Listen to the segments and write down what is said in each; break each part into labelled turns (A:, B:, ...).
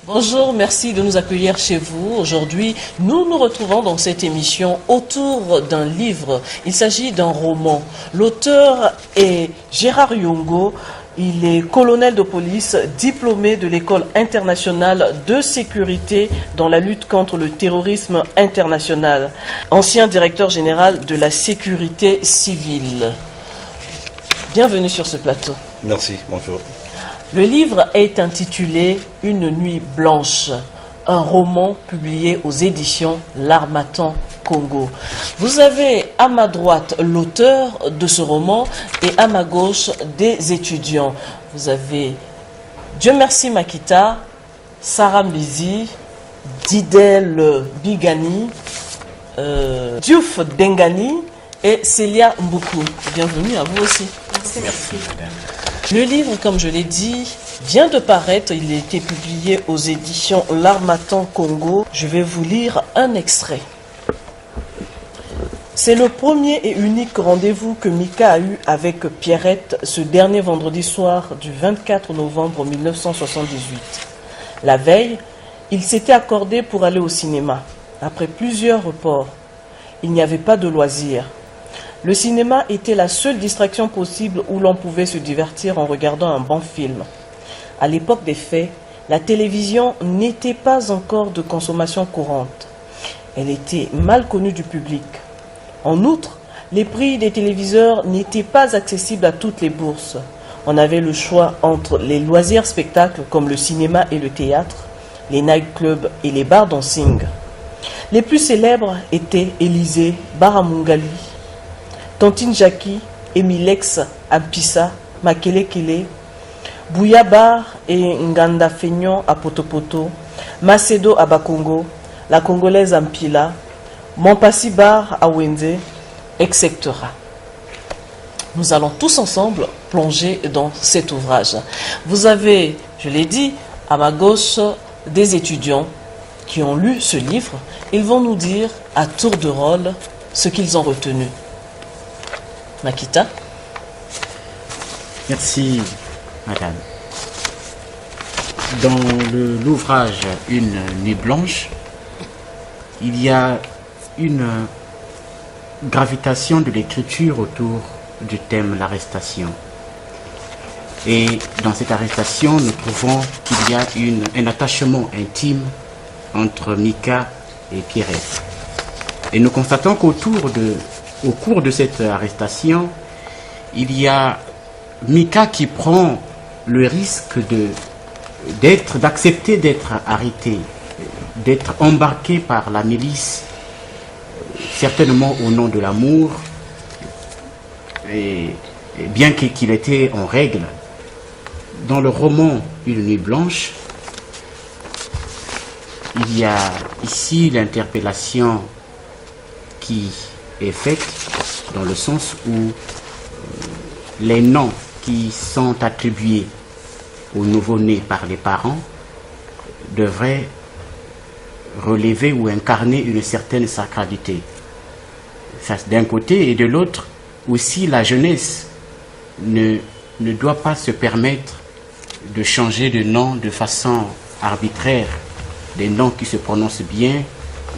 A: Bonjour, merci de nous accueillir chez vous. Aujourd'hui, nous nous retrouvons dans cette émission autour d'un livre. Il s'agit d'un roman. L'auteur est Gérard Yongo. Il est colonel de police, diplômé de l'École internationale de sécurité dans la lutte contre le terrorisme international. Ancien directeur général de la sécurité civile. Bienvenue sur ce plateau.
B: Merci, bonjour.
A: Le livre est intitulé Une nuit blanche, un roman publié aux éditions L'Harmattan Congo. Vous avez à ma droite l'auteur de ce roman et à ma gauche des étudiants. Vous avez Dieu merci Makita, Sarah Mbizi, Didel Bigani, Diouf Dengani et Célia Mboukou. Bienvenue à vous aussi.
B: Merci, madame.
A: Le livre, comme je l'ai dit, vient de paraître. Il a été publié aux éditions L'Harmattan Congo. Je vais vous lire un extrait. C'est le premier et unique rendez-vous que Mika a eu avec Pierrette ce dernier vendredi soir du 24 novembre 1978. La veille, il s'était accordé pour aller au cinéma. Après plusieurs reports, il n'y avait pas de loisirs. Le cinéma était la seule distraction possible où l'on pouvait se divertir en regardant un bon film. À l'époque des faits, la télévision n'était pas encore de consommation courante. Elle était mal connue du public. En outre, les prix des téléviseurs n'étaient pas accessibles à toutes les bourses. On avait le choix entre les loisirs spectacles comme le cinéma et le théâtre, les nightclubs et les bars dancing. Les plus célèbres étaient Élysée, Baramungali, Tantine Jackie, Emilex, Ampissa, Makelekele, Bouya Bar et Nganda Feignon à Potopoto, Macedo à Bakongo, la Congolaise Ampila, Montpassi Bar à Wenze, etc. Nous allons tous ensemble plonger dans cet ouvrage. Vous avez, je l'ai dit, à ma gauche des étudiants qui ont lu ce livre. Ils vont nous dire à tour de rôle ce qu'ils ont retenu. Makita.
C: Merci, madame. Dans l'ouvrage Une nuit blanche, il y a une gravitation de l'écriture autour du thème l'arrestation. Et dans cette arrestation, nous trouvons qu'il y a un attachement intime entre Mika et Pierrette. Et nous constatons au cours de cette arrestation, il y a Mika qui prend le risque d'accepter d'être arrêté, d'être embarqué par la milice, certainement au nom de l'amour, et bien qu'il était en règle. Dans le roman Une nuit blanche, il y a ici l'interpellation qui est faite dans le sens où les noms qui sont attribués aux nouveau-nés par les parents devraient relever ou incarner une certaine sacralité. D'un côté, et de l'autre, aussi la jeunesse ne doit pas se permettre de changer de nom de façon arbitraire, des noms qui se prononcent bien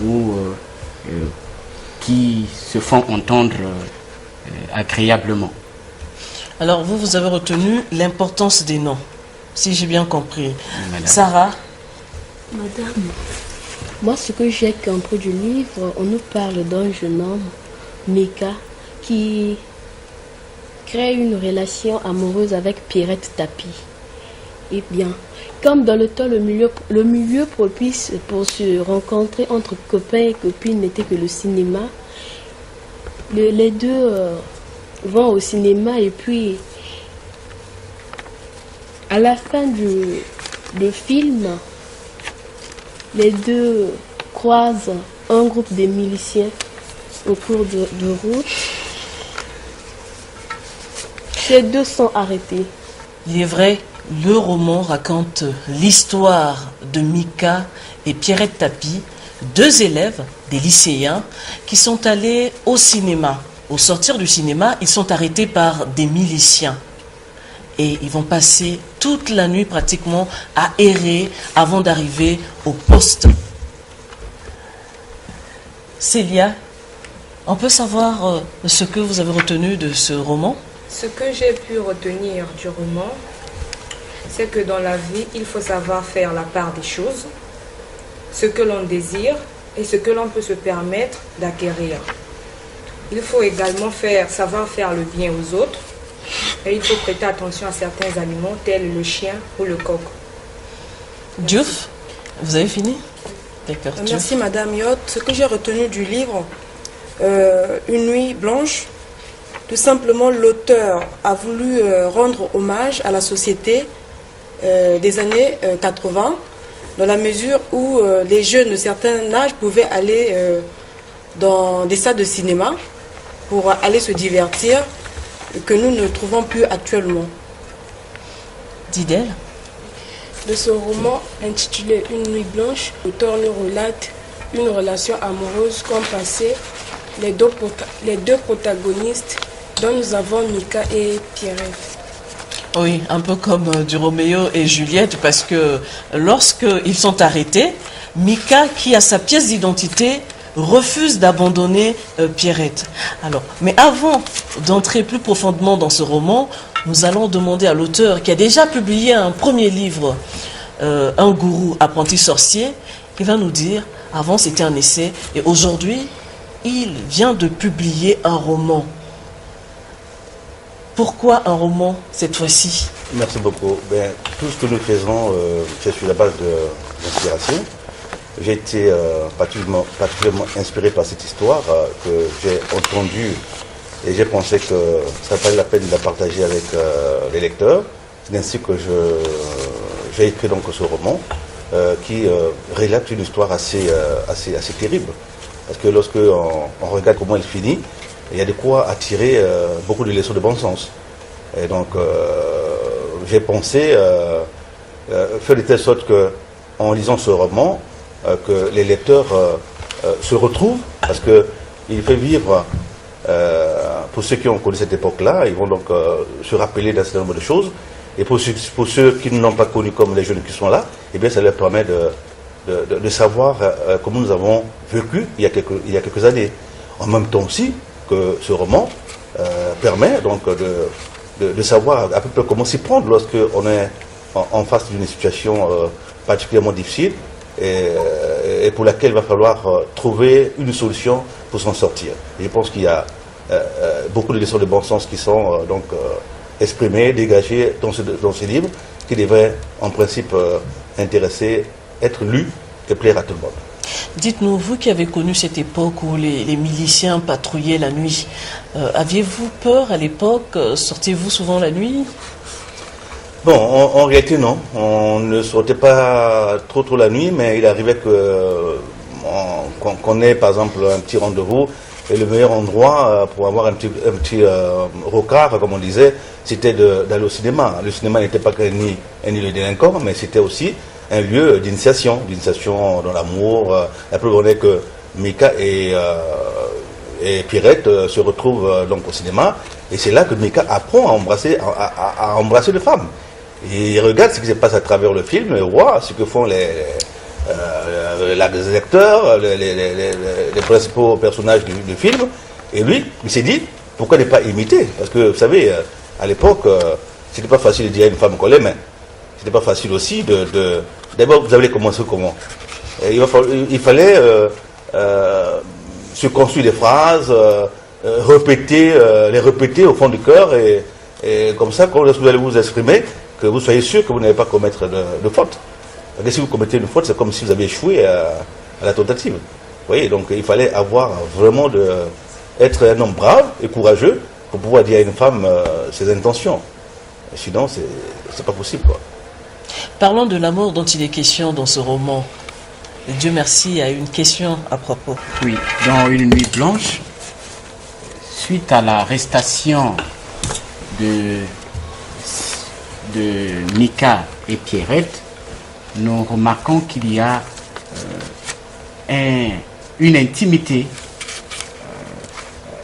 C: ou qui se font entendre agréablement.
A: Alors vous avez retenu l'importance des noms, si j'ai bien compris.
C: Madame.
A: Sarah.
D: Madame, moi ce que j'ai compris du livre, on nous parle d'un jeune homme, Mika, qui crée une relation amoureuse avec Pierrette Tapi. Et bien, comme dans le temps, le milieu propice pour se rencontrer entre copains et copines n'était que le cinéma, les deux vont au cinéma et puis à la fin du film, les deux croisent un groupe de miliciens au cours de route. Les deux sont arrêtés.
A: Il est vrai, le roman raconte l'histoire de Mika et Pierrette Tapi, deux élèves, des lycéens, qui sont allés au cinéma. Au sortir du cinéma, ils sont arrêtés par des miliciens. et ils vont passer toute la nuit pratiquement à errer avant d'arriver au poste. Célia, on peut savoir ce que vous avez retenu de ce roman?
E: Ce que j'ai pu retenir du roman, c'est que dans la vie, il faut savoir faire la part des choses, ce que l'on désire et ce que l'on peut se permettre d'acquérir. Il faut également savoir faire le bien aux autres et il faut prêter attention à certains animaux tels le chien ou le coq.
A: Diouf, vous avez fini? D'accord.
F: Merci Madame Yot. Ce que j'ai retenu du livre, Une nuit blanche, tout simplement l'auteur a voulu rendre hommage à la société des années 80, dans la mesure où les jeunes de certain âge pouvaient aller dans des salles de cinéma pour aller se divertir, que nous ne trouvons plus actuellement.
A: Didel?
D: De ce roman intitulé Une nuit blanche, l'auteur nous relate une relation amoureuse qu'ont passé les deux protagonistes dont nous avons Mika et Pierrette.
A: Oui, un peu comme du Roméo et Juliette, parce que lorsqu'ils sont arrêtés, Mika, qui a sa pièce d'identité, refuse d'abandonner Pierrette. Alors, mais avant d'entrer plus profondément dans ce roman, nous allons demander à l'auteur qui a déjà publié un premier livre, Un gourou apprenti sorcier, il va nous dire, avant c'était un essai, et aujourd'hui, il vient de publier un roman. Pourquoi un roman cette fois-ci?
B: Merci beaucoup. Tout ce que nous faisons, c'est sur la base d'inspiration. J'ai été particulièrement inspiré par cette histoire que j'ai entendue et j'ai pensé que ça valait la peine de la partager avec les lecteurs. C'est ainsi que j'ai écrit donc ce roman qui relate une histoire assez terrible. Parce que lorsque on regarde comment elle finit, il y a de quoi attirer beaucoup de leçons de bon sens. Et donc, j'ai pensé faire de telle sorte qu'en lisant ce roman, que les lecteurs se retrouvent, parce qu'il fait vivre, pour ceux qui ont connu cette époque-là, ils vont donc se rappeler d'un certain nombre de choses. Et pour ceux qui ne l'ont pas connu comme les jeunes qui sont là, eh bien, ça leur permet de savoir comment nous avons vécu il y a quelques années. En même temps aussi, que ce roman permet donc de savoir à peu près comment s'y prendre lorsqu'on est en face d'une situation particulièrement difficile et pour laquelle il va falloir trouver une solution pour s'en sortir. Et je pense qu'il y a beaucoup de leçons de bon sens qui sont donc exprimées, dégagées dans ce livre, qui devrait en principe intéresser, être lu et plaire à tout le monde.
A: Dites-nous, vous qui avez connu cette époque où les miliciens patrouillaient la nuit, aviez-vous peur à l'époque? Sortiez-vous souvent la nuit?
B: Bon, en réalité non, on ne sortait pas trop la nuit, mais il arrivait qu'on ait par exemple un petit rendez-vous, et le meilleur endroit pour avoir un petit rocard, comme on disait, c'était d'aller au cinéma. Le cinéma n'était pas qu'un nid de délinquants, mais c'était aussi un lieu d'initiation dans l'amour. La preuve en est que Mika et Pierrette se retrouvent donc au cinéma, et c'est là que Mika apprend à embrasser les femmes. Et il regarde ce qui se passe à travers le film, et voit ce que font les acteurs, les principaux personnages du film, et lui, il s'est dit, pourquoi ne pas imiter? Parce que, vous savez, à l'époque, c'était pas facile de dire à une femme qu'on l'aimait. C'était pas facile aussi D'abord, vous avez commencé comment? Il fallait se construire des phrases, les répéter au fond du cœur, et comme ça, quand vous allez vous exprimer, que vous soyez sûr que vous n'allez pas commettre de faute. Parce que si vous commettez une faute, c'est comme si vous avez échoué à la tentative. Vous voyez, donc il fallait avoir vraiment être un homme brave et courageux pour pouvoir dire à une femme ses intentions. Et sinon, c'est pas possible, quoi.
A: Parlons de l'amour dont il est question dans ce roman. Dieu merci, a une question à propos.
C: Oui, dans Une nuit blanche, suite à l'arrestation de Mika et Pierrette, nous remarquons qu'il y a une intimité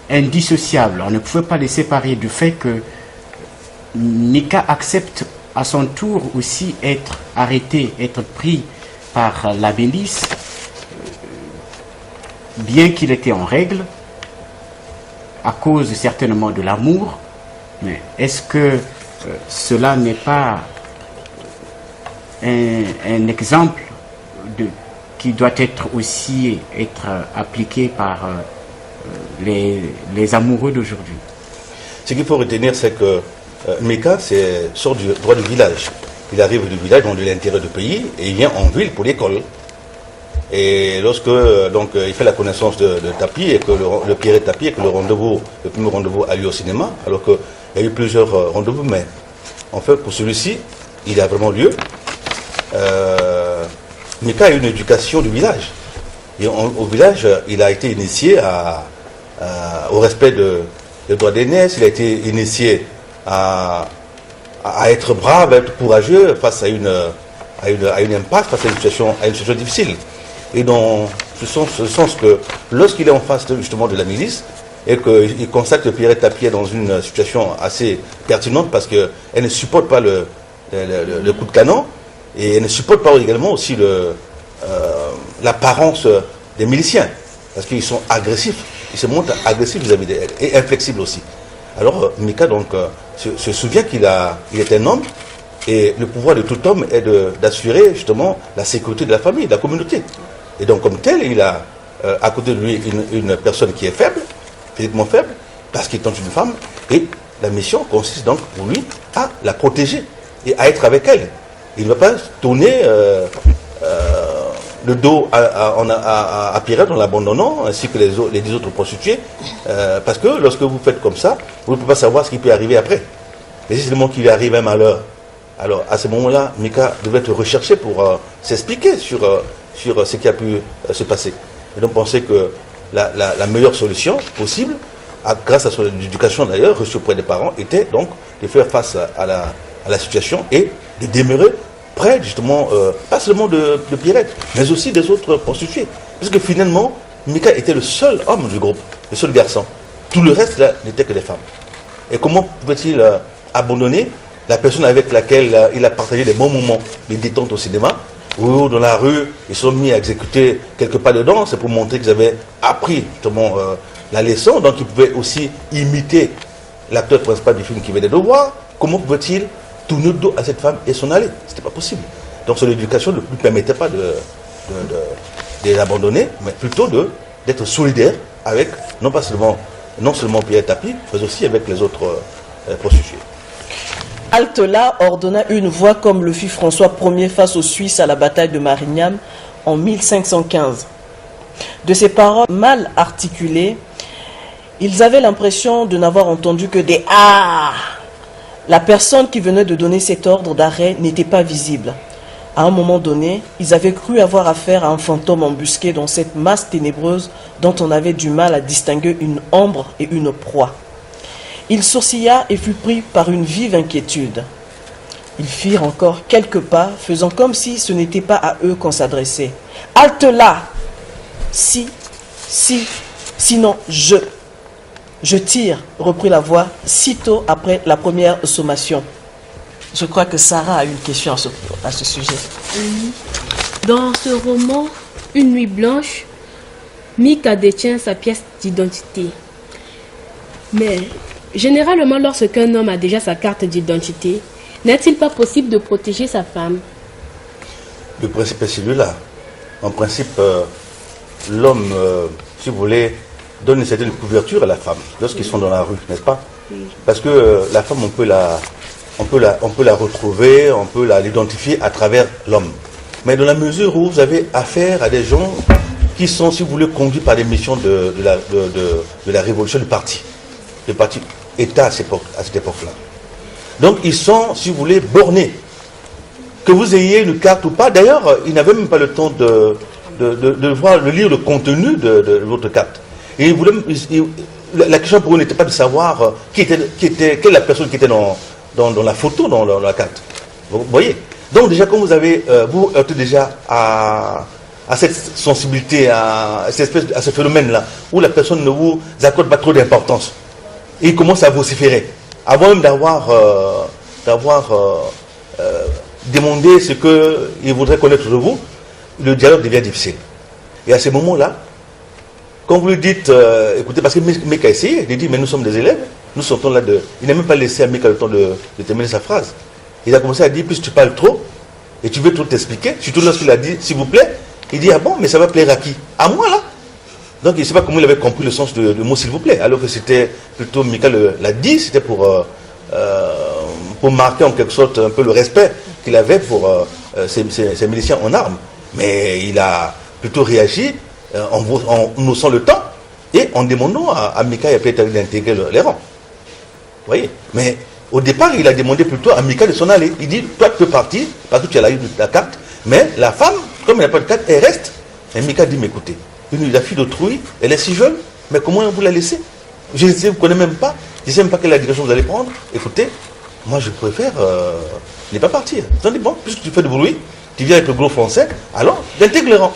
C: indissociable. On ne pouvait pas les séparer du fait que Mika accepte à son tour aussi être arrêté, être pris par la milice, bien qu'il était en règle, à cause certainement de l'amour. Mais est-ce que cela n'est pas un exemple qui doit être aussi appliqué par les amoureux d'aujourd'hui?
B: Ce qu'il faut retenir, c'est que Mika sort du droit du village. Il arrive du village, donc de l'intérieur du pays, et il vient en ville pour l'école. Et lorsque il fait la connaissance de Tapi, et que le Pierret Tapi, et que le premier rendez-vous a lieu au cinéma, alors qu'il y a eu plusieurs rendez-vous, mais en fait, pour celui-ci, il a vraiment lieu. Mika a eu une éducation du village. Et au village, il a été initié au respect des droits d'aînés, il a été initié à être brave, à être courageux face à une impasse, face à une situation difficile. Et dans ce sens que lorsqu'il est en face justement de la milice, et qu'il constate que Pierret Tapi est dans une situation assez pertinente parce qu'elle ne supporte pas le coup de canon, et elle ne supporte pas également aussi l'apparence des miliciens, parce qu'ils sont agressifs, ils se montrent agressifs vis-à-vis d'elle, et inflexibles aussi. Alors Mika se souvient qu'il est un homme, et le pouvoir de tout homme est d'assurer justement la sécurité de la famille, de la communauté. Et donc comme tel, il a à côté de lui une personne qui est faible, physiquement faible, parce qu'il est une femme, et la mission consiste donc pour lui à la protéger et à être avec elle. Il ne va pas tourner le dos à Pierrette en l'abandonnant, ainsi que les 10 autres prostituées, parce que lorsque vous faites comme ça, vous ne pouvez pas savoir ce qui peut arriver après. Mais si c'est le moment qu'il lui arrive un malheur, alors à ce moment-là, Mika devait être recherché pour s'expliquer sur ce qui a pu se passer. Et donc penser que la meilleure solution possible, grâce à son éducation d'ailleurs, reçue auprès des parents, était donc de faire face à la situation et de demeurer près justement, pas seulement de Pierrette, mais aussi des autres prostituées. Parce que finalement, Mika était le seul homme du groupe, le seul garçon. Tout le reste là n'était que des femmes. Et comment pouvait-il abandonner la personne avec laquelle il a partagé des bons moments, les détentes au cinéma, ou dans la rue, ils sont mis à exécuter quelques pas de danse, c'est pour montrer qu'ils avaient appris justement la leçon, donc ils pouvaient aussi imiter l'acteur principal du film qui venait de voir. Comment pouvait-il tourner le dos à cette femme et s'en aller? C'était pas possible. Donc son éducation ne lui permettait pas de l'abandonner, mais plutôt d'être solidaire avec non seulement Pierret Tapi, mais aussi avec les autres prostituées.
A: Altela ordonna une voix comme le fit François Ier face aux Suisses à la bataille de Marignane en 1515. De ces paroles mal articulées, ils avaient l'impression de n'avoir entendu que des « Ah !» La personne qui venait de donner cet ordre d'arrêt n'était pas visible. À un moment donné, ils avaient cru avoir affaire à un fantôme embusqué dans cette masse ténébreuse dont on avait du mal à distinguer une ombre et une proie. Il sourcilla et fut pris par une vive inquiétude. Ils firent encore quelques pas, faisant comme si ce n'était pas à eux qu'on s'adressait. « Halte là ! Sinon je tire », reprit la voix, sitôt après la première sommation. Je crois que Sarah a une question à ce sujet.
D: Oui. Dans ce roman, Une nuit blanche, Mika détient sa pièce d'identité. Mais généralement, lorsqu'un homme a déjà sa carte d'identité, n'est-il pas possible de protéger sa femme?
B: Le principe est celui-là. En principe, l'homme, si vous voulez, donne une certaine couverture à la femme lorsqu'ils sont dans la rue, n'est-ce pas? Parce que la femme, on peut la retrouver, on peut l'identifier à travers l'homme. Mais dans la mesure où vous avez affaire à des gens qui sont, si vous voulez, conduits par des missions de la révolution du parti. Le parti État à cette époque-là. Donc ils sont, si vous voulez, bornés. Que vous ayez une carte ou pas, d'ailleurs, ils n'avaient même pas le temps de lire le contenu de votre carte. Et la question pour eux n'était pas de savoir quelle est la personne qui était dans la photo, dans la carte. Vous voyez? Donc déjà, quand vous heurtez déjà à cette sensibilité, à ce phénomène-là, où la personne ne vous accorde pas trop d'importance, et il commence à vociférer. avant même d'avoir demandé ce qu'il voudrait connaître de vous, le dialogue devient difficile. Et à ce moment-là, quand vous lui dites, écoutez, parce que Mika a essayé, il dit, mais nous sommes des élèves, nous sortons là de... Il n'a même pas laissé à Mika le temps de terminer sa phrase. Il a commencé à dire, puisque tu parles trop, et tu veux trop t'expliquer, surtout lorsqu'il a dit, s'il vous plaît, il dit, ah bon, mais ça va plaire à qui? À moi, là. Donc, il ne sait pas comment il avait compris le sens du mot, s'il vous plaît, alors que c'était plutôt, Mika l'a dit, c'était pour marquer en quelque sorte un peu le respect qu'il avait pour ces miliciens en armes. Mais il a plutôt réagi en haussant le temps et en demandant à Mika et à Pierre d'intégrer les rangs. Vous voyez? Mais au départ, il a demandé plutôt à Mika de s'en aller. Il dit, toi tu peux partir parce que tu as la carte, mais la femme, comme elle n'a pas de carte, elle reste. Et Mika dit, mais écoutez, la fille d'autrui, elle est si jeune, mais comment vous la laissez? Je ne vous connais même pas, je ne sais même pas quelle est la direction que vous allez prendre. Écoutez, moi je préfère ne pas partir. Vous dit, bon, puisque tu fais du bruit, tu viens avec le gros français, alors j'intègre les rangs.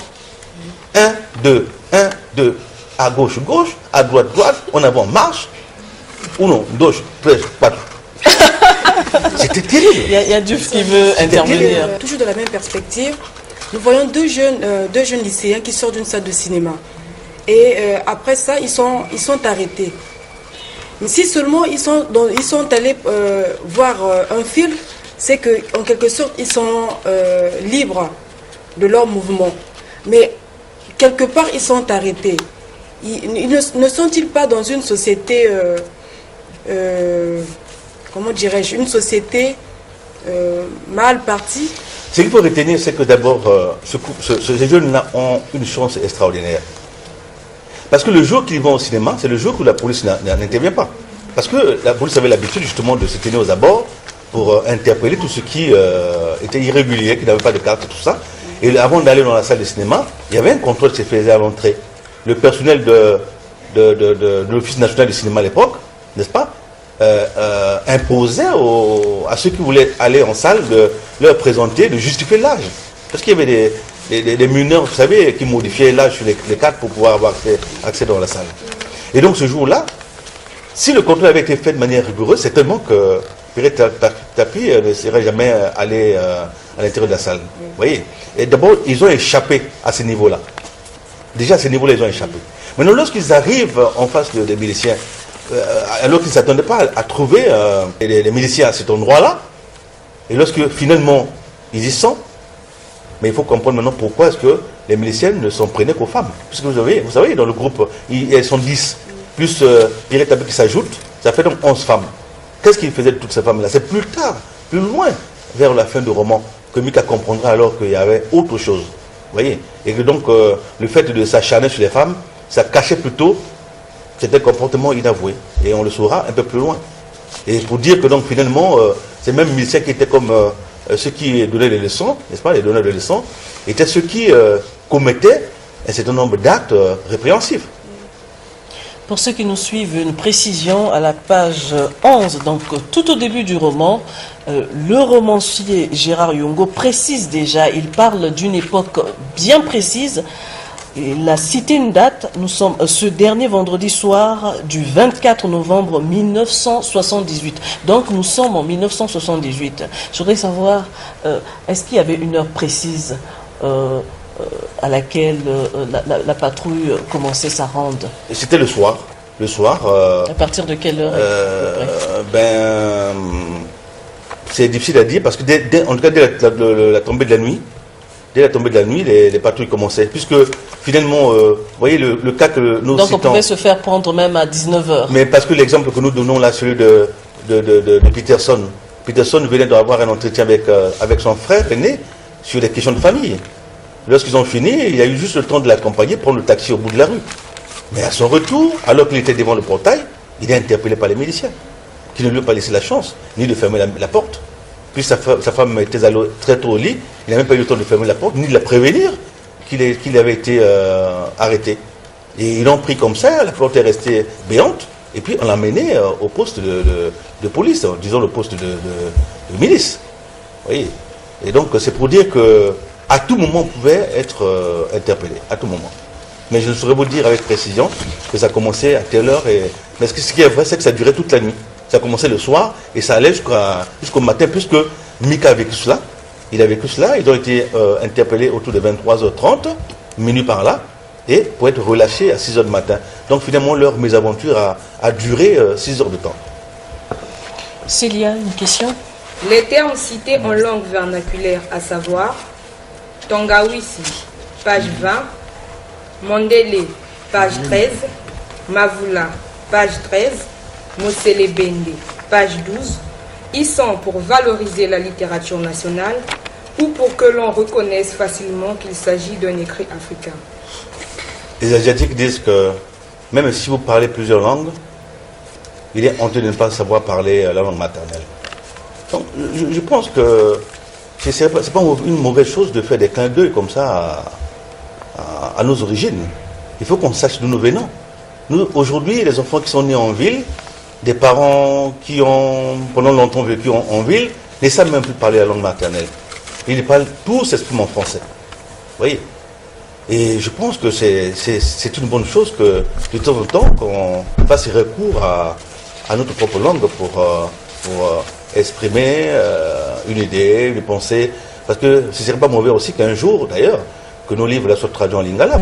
B: 1, 2, 1, 2, à gauche, gauche, à droite, droite, en avant, marche, ou non, gauche, 13, 4. C'était terrible.
A: Il y a Duf qui veut intervenir.
F: Toujours de la même perspective, nous voyons deux jeunes lycéens qui sortent d'une salle de cinéma. Et après ça, ils sont arrêtés. Mais si seulement ils sont allés voir un film, c'est qu'en quelque sorte, ils sont libres de leur mouvement. Mais quelque part, ils sont arrêtés. Ne sont-ils pas dans une société, comment dirais-je, une société mal partie?
B: Ce qu'il faut retenir, c'est que d'abord, ces jeunes-là ont une chance extraordinaire. Parce que le jour qu'ils vont au cinéma, c'est le jour où la police n'intervient pas. Parce que la police avait l'habitude justement de se tenir aux abords pour interpeller tout ce qui était irrégulier, qui n'avait pas de carte et tout ça. Et avant d'aller dans la salle de cinéma, il y avait un contrôle qui se faisait à l'entrée. Le personnel de l'Office national du cinéma à l'époque, n'est-ce pas, imposait à ceux qui voulaient aller en salle de leur présenter, de justifier l'âge. Parce qu'il y avait des mineurs, vous savez, qui modifiaient l'âge sur les cartes pour pouvoir avoir accès dans la salle. Et donc ce jour-là, si le contrôle avait été fait de manière rigoureuse, c'est tellement que Pierre Tapi ne serait jamais allé à l'intérieur de la salle. Vous voyez? Et d'abord, ils ont échappé à ce niveau-là. Déjà, à ce niveau-là, ils ont échappé. Maintenant, lorsqu'ils arrivent en face des miliciens, alors qu'ils ne s'attendaient pas à trouver les miliciens à cet endroit-là, et lorsque finalement, ils y sont, mais il faut comprendre maintenant pourquoi est-ce que les miliciens ne s'en prenaient qu'aux femmes. Puisque vous savez, dans le groupe, elles sont 10, plus Pierre Tapi qui s'ajoute, ça fait donc 11 femmes. Qu'est-ce qu'ils faisaient de toutes ces femmes-là? C'est plus tard, plus loin, vers la fin du roman, que Mika comprendra alors qu'il y avait autre chose. Vous voyez? Et que donc, le fait de s'acharner sur les femmes, ça cachait plutôt c'était un comportement inavoué. Et on le saura un peu plus loin. Et pour dire que donc finalement, ces mêmes miliciens qui étaient comme ceux qui donnaient les leçons, n'est-ce pas, les donneurs de leçons, étaient ceux qui commettaient un certain nombre d'actes répréhensifs.
A: Pour ceux qui nous suivent, une précision à la page 11, donc tout au début du roman, le romancier Gérard Yongo précise déjà, il parle d'une époque bien précise. Il a cité une date, nous sommes ce dernier vendredi soir du 24 novembre 1978. Donc nous sommes en 1978. Je voudrais savoir, est-ce qu'il y avait une heure précise à laquelle la patrouille commençait sa ronde?
B: C'était le soir. Le soir.
A: À partir de quelle heure
B: c'est difficile à dire parce que en tout cas dès la tombée de la nuit, les patrouilles commençaient. Puisque finalement, vous voyez le cas que nous
A: donc
B: citons,
A: on pouvait se faire prendre même à 19h.
B: Mais parce que l'exemple que nous donnons là, celui de Peterson. Peterson venait d'avoir un entretien avec son frère aîné sur des questions de famille. Lorsqu'ils ont fini, il a eu juste le temps de l'accompagner, prendre le taxi au bout de la rue. Mais à son retour, alors qu'il était devant le portail, il est interpellé par les miliciens, qui ne lui ont pas laissé la chance, ni de fermer la porte. Puis sa femme était très tôt au lit, il n'a même pas eu le temps de fermer la porte, ni de la prévenir qu'il avait été arrêté. Et ils l'ont pris comme ça, la porte est restée béante, et puis on l'a mené au poste de police, disons le poste de milice. Vous voyez. Et donc c'est pour dire que à tout moment, on pouvait être interpellé, à tout moment. Mais je ne saurais vous dire avec précision que ça commençait à telle heure. Mais ce qui est vrai, c'est que ça durait toute la nuit. Ça commençait le soir et ça allait jusqu'au matin, puisque Mika a vécu cela. Il a vécu cela, ils ont été interpellés autour de 23h30, minuit par là, et pour être relâchés à 6h du matin. Donc finalement, leur mésaventure a duré 6 heures de temps.
A: Célia, une question?
E: Les termes cités en langue vernaculaire, à savoir Tongawisi, page 20, Mandele, page 13, Mavula, page 13, Mosele Bende, page 12, ils sont pour valoriser la littérature nationale ou pour que l'on reconnaisse facilement qu'il s'agit d'un écrit africain.
B: Les Asiatiques disent que même si vous parlez plusieurs langues, il est honteux de ne pas savoir parler la langue maternelle. Donc, je pense que ce n'est pas une mauvaise chose de faire des clins d'œil comme ça à nos origines. Il faut qu'on sache d'où nous venons. Nous, aujourd'hui, les enfants qui sont nés en ville, des parents qui ont pendant longtemps vécu en ville, ne savent même plus parler la langue maternelle. Ils parlent, tous s'expriment en français. Vous voyez? Et je pense que c'est une bonne chose que de temps en temps qu'on fasse recours à notre propre langue pour exprimer une idée, une pensée. Parce que ce ne serait pas mauvais aussi qu'un jour, d'ailleurs, que nos livres soient traduits en lingala.